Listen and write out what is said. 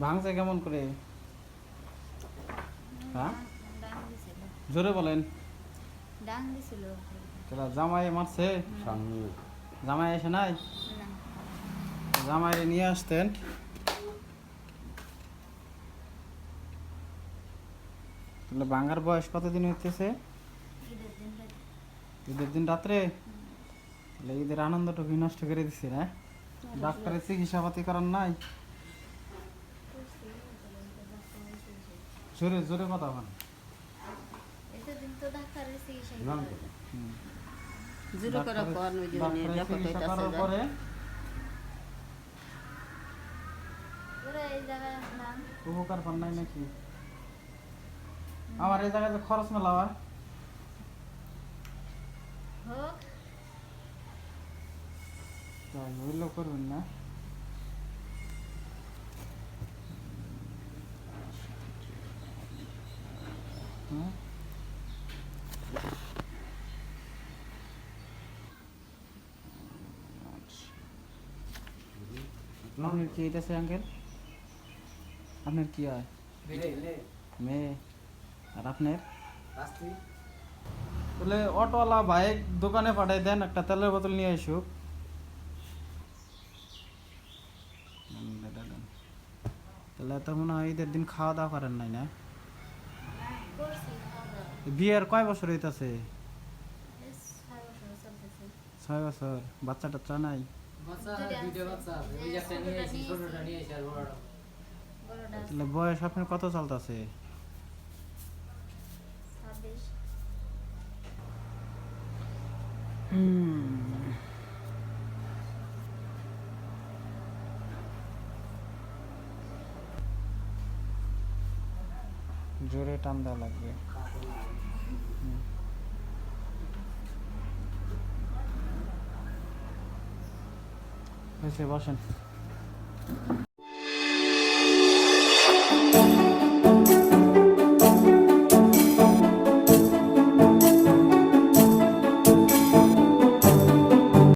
ভাঙছে কেমন করে? হ্যাঁ, ডাং দিছিল। জোরে বলেন। ডাং দিছিল। তাহলে জামাই মারছে? জামাই এসে নাই? না। জামাই নিয়ে আসতেন। তাহলে ভাঙার বয়স কতদিন হইতেছে? ঈদের দিন রাতে। ঈদের দিন রাত্রে? তাহলে ঈদের আনন্দটুকু নষ্ট করে দিচ্ছে না? ডাক্তারের চিকিৎসাপাতি করার নাই? জোরে জোরে কথা বল। ঈদের দিন তো ডাক্তারের চিকিৎসা জিরো করে কোন ওই যে দেখো তো এটা আছে পরে ওরা এই জায়গায় আসলাম। উপকার পান নাই নাকি? আমার এই জায়গায় যে খরচ মেলা হয় হোক। তাই হইলো করবেন না। হ্যাঁ, আপনার কি এটা আছে আঙ্কেল? আপনার কি হয়? মেয়ে। আর আপনার? বলে অটোওয়ালা বাইক দোকানে পাঠাই দেন, একটা তেলের বোতল নিয়ে আসুক। তাহলে তো মনে হয় ঈদের দিন খাওয়া দাওয়া করেন নাই না? করছি খাওয়া। বিয়ের কয় বছর হইতাছে? 6 বছর চলতেছে। 6 বছর। বাচ্চা টাচ্চা নাই? বড়টা তাহলে বয়স আপনার কত চলতেছে? 26। জোরে টান দেওয়া লাগবে। হয়েছে, বসেন।